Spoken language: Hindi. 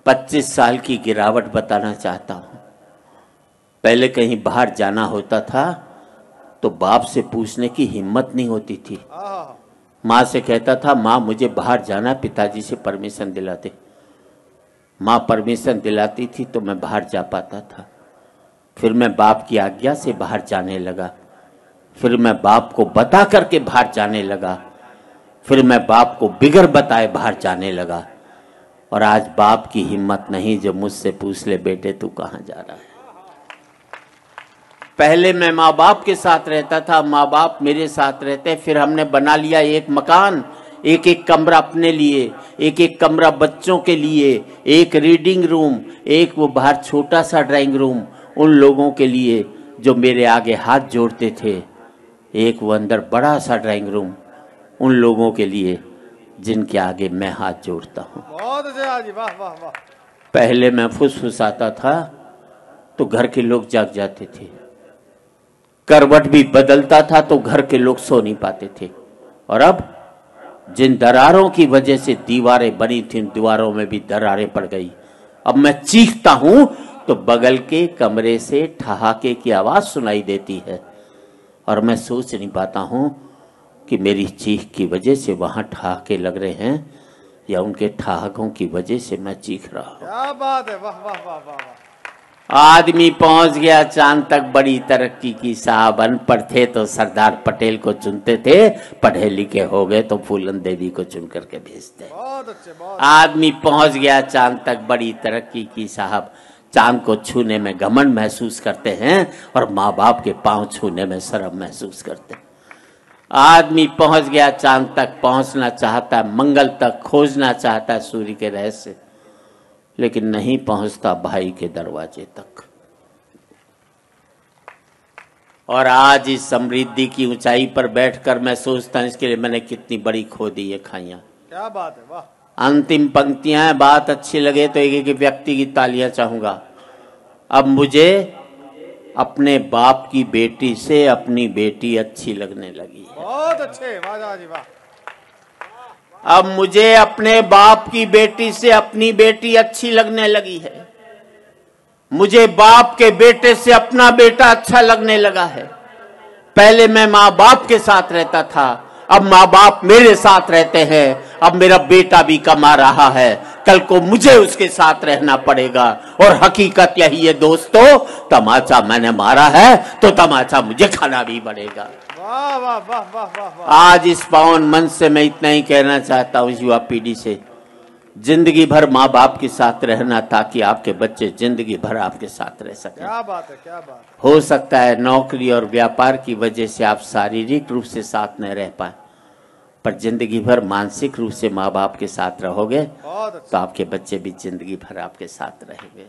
25 साल की गिरावट बताना चाहता हूँ। पहले कहीं बाहर जाना होता था तो बाप से पूछने की हिम्मत नहीं होती थी। माँ से कहता था माँ मुझे बाहर जाना, पिताजी से परमिशन दिलाते। माँ परमिशन दिलाती थी तो मैं बाहर जा पाता था। फिर मैं बाप की आज्ञा से बाहर जाने लगा। फिर मैं बाप को बता करके बाहर जाने लगा। फिर मैं बाप को बिगर बताए बाहर जाने लगा। और आज बाप की हिम्मत नहीं जो मुझसे पूछ ले बेटे तू कहाँ जा रहा है। पहले मैं माँ बाप के साथ रहता था, माँ बाप मेरे साथ रहते। फिर हमने बना लिया एक मकान, एक एक कमरा अपने लिए, एक एक कमरा बच्चों के लिए, एक रीडिंग रूम, एक वो बाहर छोटा सा ड्राइंग रूम उन लोगों के लिए जो मेरे आगे हाथ जोड़ते थे, एक वो अंदर बड़ा सा ड्राइंग रूम उन लोगों के लिए जिनके आगे मैं हाथ जोड़ता हूँ। बहुत अच्छा जी, वाह वाह वाह। पहले मैं फुसफुसाता था तो घर के लोग जाग जाते थे, करवट भी बदलता था तो घर के लोग सो नहीं पाते थे। और अब जिन दरारों की वजह से दीवारें बनी थी उन दीवारों में भी दरारें पड़ गई। अब मैं चीखता हूं तो बगल के कमरे से ठहाके की आवाज सुनाई देती है और मैं सोच नहीं पाता हूं कि मेरी चीख की वजह से वहां ठहाके लग रहे हैं या उनके ठहाकों की वजह से मैं चीख रहा हूं। क्या बात है, वाह वाह वाह वाह वाह। आदमी पहुंच गया चांद तक, बड़ी तरक्की की साहब। अनपढ़ थे तो सरदार पटेल को चुनते थे, पढ़े लिखे हो गए तो फूलन देवी को चुन करके भेजते। बहुत अच्छे, बहुत। आदमी पहुंच गया चांद तक, बड़ी तरक्की की साहब। चांद को छूने में घमंड महसूस करते हैं और माँ बाप के पांव छूने में शर्म महसूस करते हैं। आदमी पहुंच गया चांद तक, पहुंचना चाहता है, मंगल तक खोजना चाहता है सूर्य के रहस्य, लेकिन नहीं पहुंचता भाई के दरवाजे तक। और आज इस समृद्धि की ऊंचाई पर बैठकर मैं सोचता हूं इसके लिए मैंने कितनी बड़ी खो दी ये खाइयां। क्या बात है, वाह। अंतिम पंक्तियां हैं, बात अच्छी लगे तो एक एक व्यक्ति की तालियां चाहूंगा। अब मुझे अपने बाप की बेटी से अपनी बेटी अच्छी लगने लगी है। बहुत अच्छे, वाह जी वाह। अब मुझे अपने बाप की बेटी से अपनी बेटी अच्छी लगने लगी है। मुझे बाप के बेटे से अपना बेटा अच्छा लगने लगा है। पहले मैं माँ बाप के साथ रहता था, अब माँ बाप मेरे साथ रहते हैं। अब मेरा बेटा भी कमा रहा है, कल को मुझे उसके साथ रहना पड़ेगा। और हकीकत यही है दोस्तों, तमाचा मैंने मारा है तो तमाचा मुझे खाना भी पड़ेगा। वाह वाह वाह वाह वाह। आज इस पावन मंच से मैं इतना ही कहना चाहता हूँ युवा पीढ़ी से, जिंदगी भर माँ बाप के साथ रहना ताकि आपके बच्चे जिंदगी भर आपके साथ रह सकें। क्या बात है, क्या बात। हो सकता है नौकरी और व्यापार की वजह से आप शारीरिक रूप से साथ न रह पाए, पर जिंदगी भर मानसिक रूप से माँ बाप के साथ रहोगे तो आपके बच्चे भी जिंदगी भर आपके साथ रहेंगे।